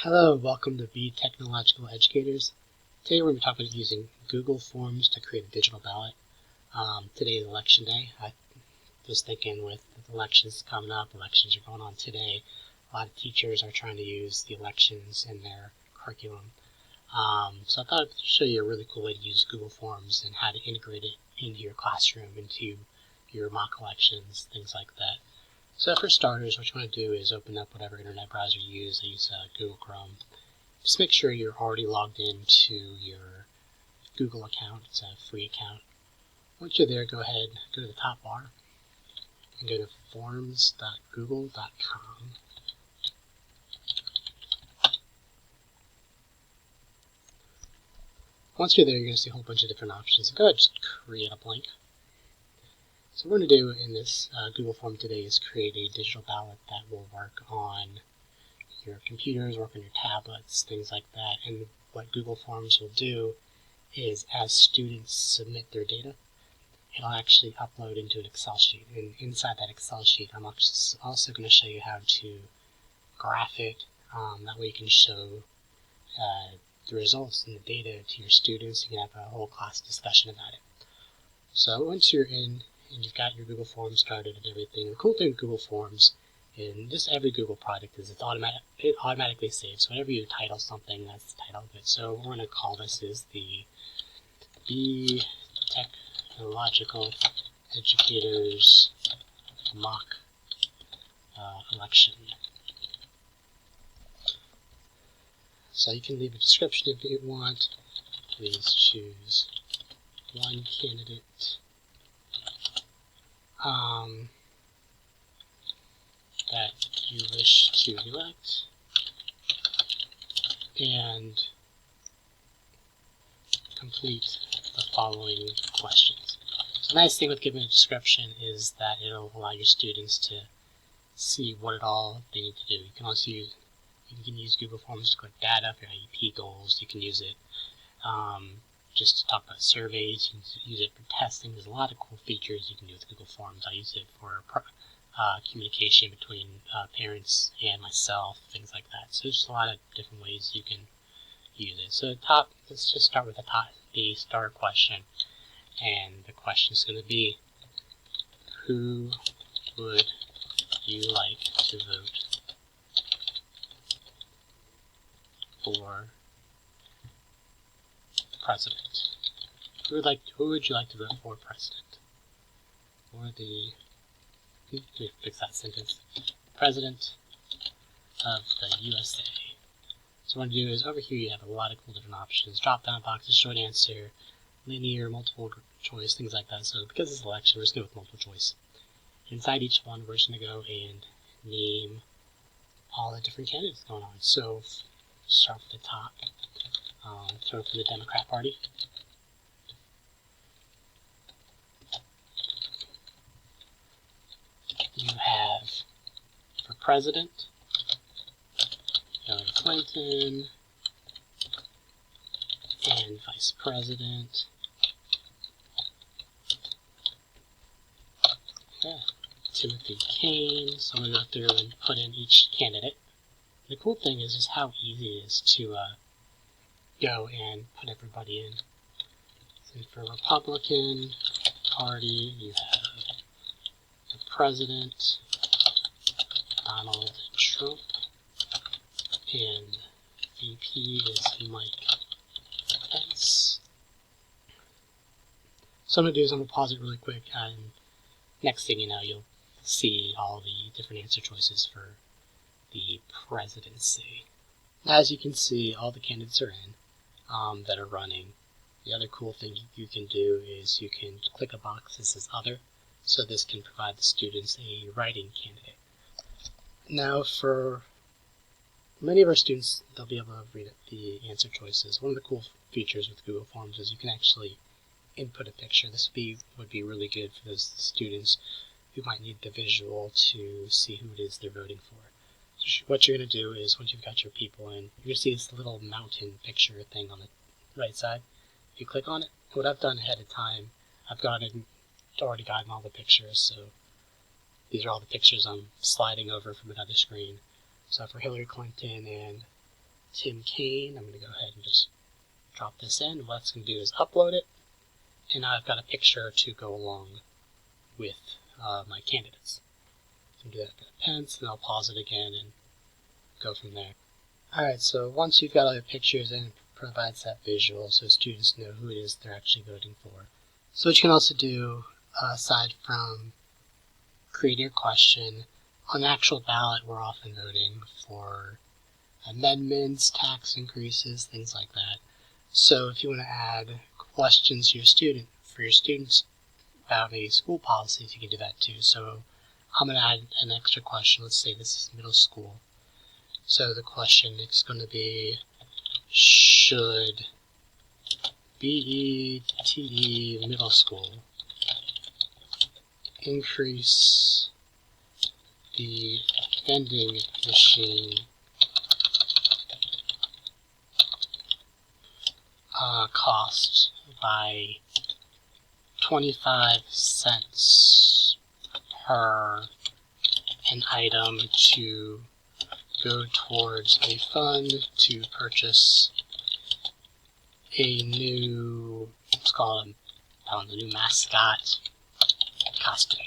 Hello, welcome to Be Technological Educators. Today we're going to be talking about using Google Forms to create a digital ballot. Today is election day. I was thinking with the elections coming up, elections are going on today, a lot of teachers are trying to use the elections in their curriculum. So I thought I'd show you a really cool way to use Google Forms and how to integrate it into your classroom, into your mock elections, things like that. So for starters, what you want to do is open up whatever internet browser you use. I use Google Chrome. Just make sure you're already logged into your Google account. It's a free account. Once you're there, go ahead, go to the top bar, and go to forms.google.com. Once you're there, you're going to see a whole bunch of different options. Go ahead and just create a blank. So what we're going to do in this Google form today is create a digital ballot that will work on your computers, work on your tablets, things like that. And what Google Forms will do is as students submit their data, it'll actually upload into an Excel sheet. And inside that Excel sheet, I'm also going to show you how to graph it. That way you can show the results and the data to your students. You can have a whole class discussion about it. So once you're in and you've got your Google Forms started and everything, the cool thing with Google Forms in just every Google product is it automatically saves. So whenever you title something, that's the title of it. So what we're going to call this is the Be Technological Educators Mock Election. So you can leave a description if you want. Please choose one candidate that you wish to elect, and complete the following questions. So the nice thing with giving a description is that it'll allow your students to see what all they need to do. You can also use Google Forms to collect data for your IEP goals. You can use it just to talk about surveys. You can use it for testing. There's a lot of cool features you can do with Google Forms. I use it for communication between parents and myself, things like that. So there's a lot of different ways you can use it. So let's just start with the start question. And the question is going to be, who would you like to vote for president? Who would you like to vote for president? Or let me fix that sentence. President of the USA. So what I'm going to do is over here you have a lot of cool different options. Drop down boxes, short answer, linear, multiple choice, things like that. So because it's an election, we're just going to go with multiple choice. Inside each one, we're just going to go and name all the different candidates going on. So start with the top. Start with the Democrat Party. You have for president, Hillary Clinton, and vice president, Timothy Kane. So I'm going to go through and put in each candidate. The cool thing is just how easy it is to go and put everybody in. So for Republican Party, you have the President, Donald Trump, and VP is Mike Pence. So what I'm going to do is I'm going to pause it really quick, and next thing you know, you'll see all the different answer choices for the presidency. As you can see, all the candidates are in that are running. The other cool thing you can do is you can click a box that says Other, so this can provide the students a writing candidate. Now for many of our students, they'll be able to read the answer choices. One of the cool features with Google Forms is you can actually input a picture. This would be really good for those students who might need the visual to see who it is they're voting for. So what you're going to do is, once you've got your people in, you're going to see this little mountain picture thing on the right side. If you click on it, what I've done ahead of time, I've already gotten all the pictures, so these are all the pictures I'm sliding over from another screen. So for Hillary Clinton and Tim Kaine. I'm going to go ahead and just drop this in. What it's going to do is upload it, and now I've got a picture to go along with my candidates. So I'll do that with pence, and I'll pause it again and go from there. Alright, so once you've got all your pictures in, it provides that visual so students know who it is they're actually voting for. So what you can also do, aside from creating your question, on the actual ballot we're often voting for amendments, tax increases, things like that. So if you want to add questions to for your students about maybe school policies, you can do that too. So I'm going to add an extra question. Let's say this is middle school. So the question is going to be, should BETE middle school increase the vending machine cost by 25 cents per an item to go towards a fund to purchase a new, let's call it the new mascot costume.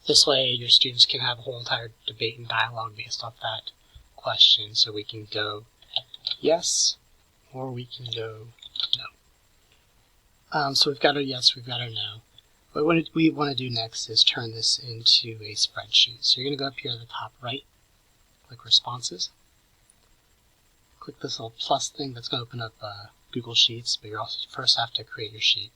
This way your students can have a whole entire debate and dialogue based off that question, so we can go yes or we can go no. So we've got our yes, we've got our no. What we want to do next is turn this into a spreadsheet. So you're going to go up here at the top right, click responses, click this little plus thing that's going to open up Google Sheets, but you also first have to create your sheet.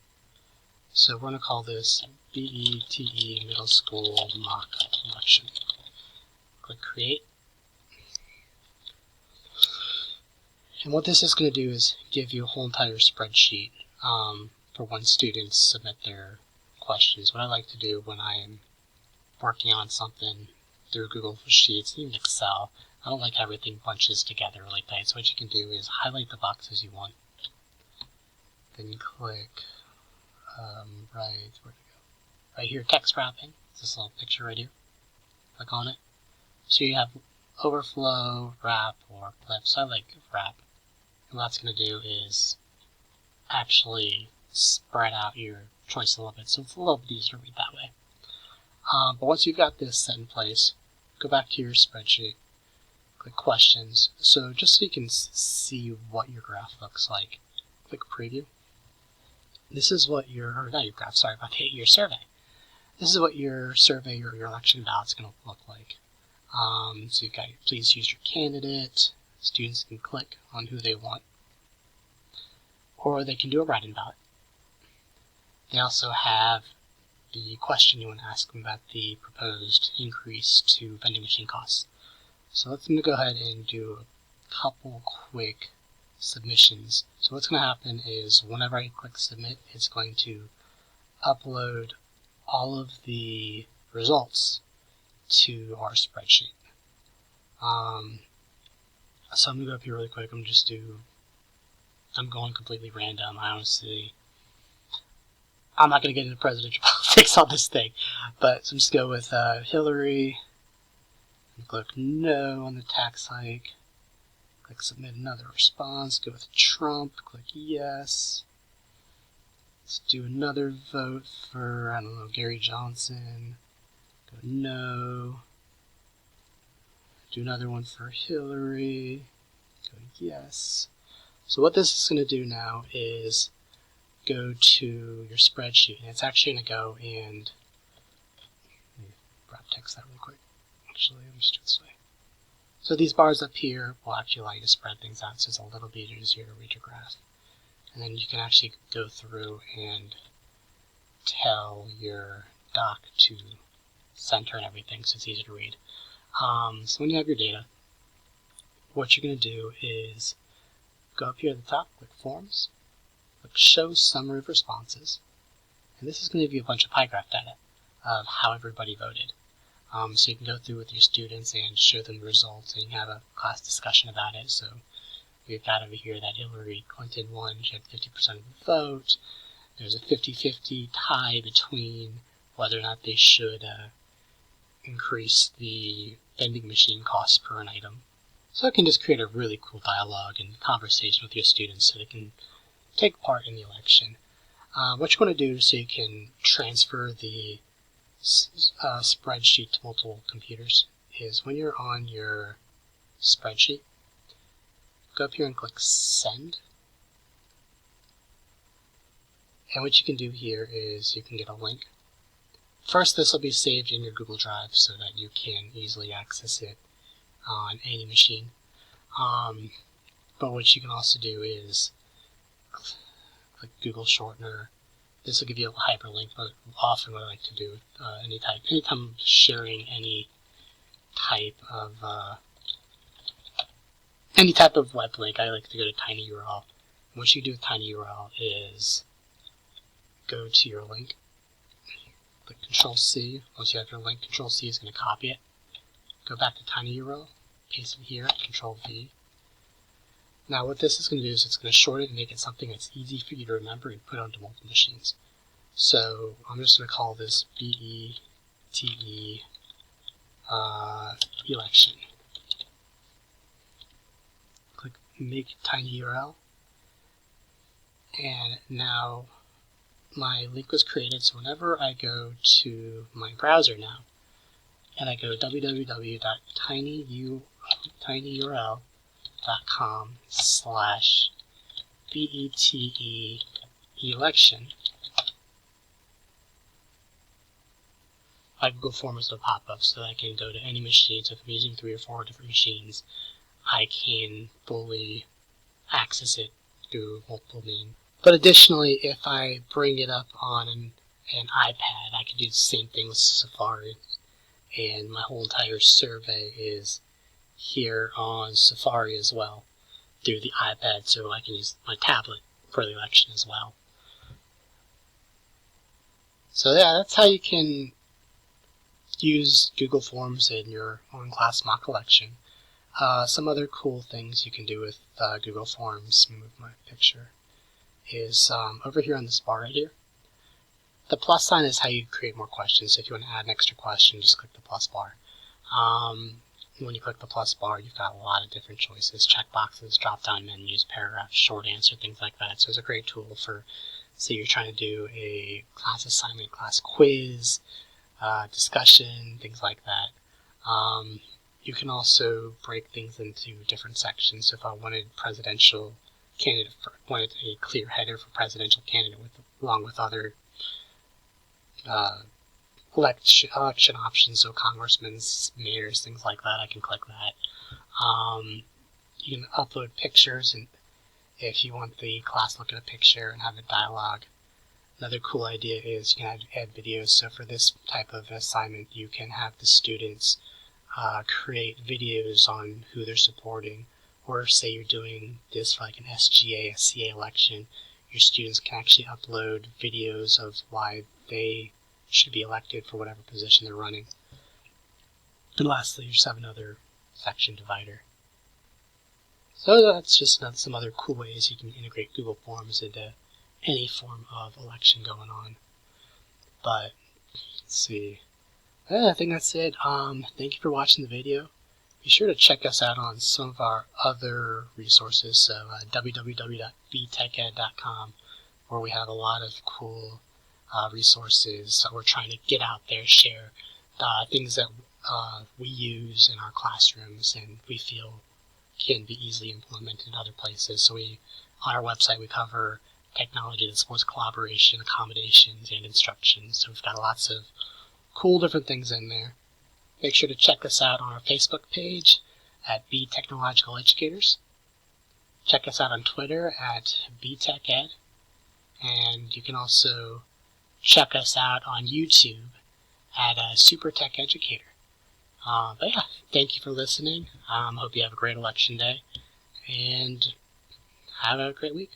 So we're going to call this BETE Middle School Mock Election. Click Create. And what this is going to do is give you a whole entire spreadsheet for when students submit their questions. What I like to do when I am working on something through Google Sheets, even Excel, I don't like everything bunches together really tight. So what you can do is highlight the boxes you want. Then click right here, text wrapping. It's this little picture right here. Click on it. So you have overflow, wrap, or clip. So I like wrap. And what that's going to do is actually spread out your choice a little bit, so it's a little bit easier to read that way. But once you've got this set in place, go back to your spreadsheet, click questions. So just so you can see what your graph looks like, click preview. This is what your survey. This is what your survey or your election ballot is going to look like. So you've got please use your candidate. Students can click on who they want, or they can do a write-in ballot. They also have the question you want to ask them about the proposed increase to vending machine costs. So let's go ahead and do a couple quick submissions. So what's going to happen is whenever I click submit, it's going to upload all of the results to our spreadsheet. So I'm going to go up here really quick. I'm going completely random. I'm not going to get into presidential politics on this thing, but so I'm just go with Hillary, and click no on the tax hike, click submit another response, go with Trump, click yes. Let's do another vote for, I don't know, Gary Johnson, go no. Do another one for Hillary, go yes. So what this is going to do now is go to your spreadsheet, and it's actually going to go and, let me wrap text that really quick. Actually, let me just do it this way. So these bars up here will actually allow you to spread things out, so it's a little bit easier to read your graph. And then you can actually go through and tell your doc to center and everything, so it's easy to read. So when you have your data, what you're going to do is go up here at the top, click Forms, click Show Summary of Responses, and this is going to give you a bunch of pie graph data of how everybody voted. So you can go through with your students and show them the results, and you can have a class discussion about it. So we've got over here that Hillary Clinton won, she had 50% of the vote. There's a 50-50 tie between whether or not they should increase the vending machine costs per an item. So it can just create a really cool dialogue and conversation with your students so they can take part in the election. What you want to do so you can transfer the spreadsheet to multiple computers is when you're on your spreadsheet, go up here and click Send. And what you can do here is you can get a link. First, this will be saved in your Google Drive so that you can easily access it on any machine. But what you can also do is click Google Shortener. This will give you a hyperlink, but often what I like to do with anytime I'm sharing any type of web link, I like to go to tinyurl. What you do with tinyurl is go to your link, click Control-C. Once you have your link, Control-C is going to copy it. Go back to tinyurl, paste it here, Control-V. Now what this is going to do is it's going to short it and make it something that's easy for you to remember and put onto multiple machines. So I'm just going to call this BETE election. Click Make tinyurl. And now my link was created, so whenever I go to my browser now, and I go www.tinyurl.com/BETE election, my Google Forms will pop up so that I can go to any machine. So if I'm using 3 or 4 different machines, I can fully access it through multiple means. But additionally, if I bring it up on an iPad, I can do the same thing with Safari. And my whole entire survey is here on Safari as well through the iPad, so I can use my tablet for the election as well. So yeah, that's how you can use Google Forms in your own class mock election. Some other cool things you can do with Google Forms, move my picture, is over here on this bar right here. The plus sign is how you create more questions. So if you want to add an extra question, just click the plus bar. When you click the plus bar, you've got a lot of different choices, checkboxes, drop-down menus, paragraphs, short answer, things like that. So it's a great tool for, say you're trying to do a class assignment, class quiz, discussion, things like that. You can also break things into different sections. So if I wanted presidential candidate, wanted a clear header for presidential candidate along with other election options, so congressmen, mayors, things like that, I can click that. You can upload pictures, and if you want the class to look at a picture and have a dialogue. Another cool idea is you can add videos. So for this type of assignment, you can have the students create videos on who they're supporting, or say you're doing this for like an SGA, a CA election, your students can actually upload videos of why they should be elected for whatever position they're running. And lastly, you just have another section divider. So that's just some other cool ways you can integrate Google Forms into any form of election going on. But let's see. I think that's it. Thank you for watching the video. Be sure to check us out on some of our other resources. So www.bteched.com, where we have a lot of cool resources that we're trying to get out there, share things that we use in our classrooms and we feel can be easily implemented in other places. So on our website we cover technology that supports collaboration, accommodations, and instruction. So we've got lots of cool different things in there. Make sure to check us out on our Facebook page at Be Technological Educators. Check us out on Twitter at BTechEd. And you can also check us out on YouTube at Super Tech Educator. But yeah, thank you for listening. Hope you have a great election day, and have a great week.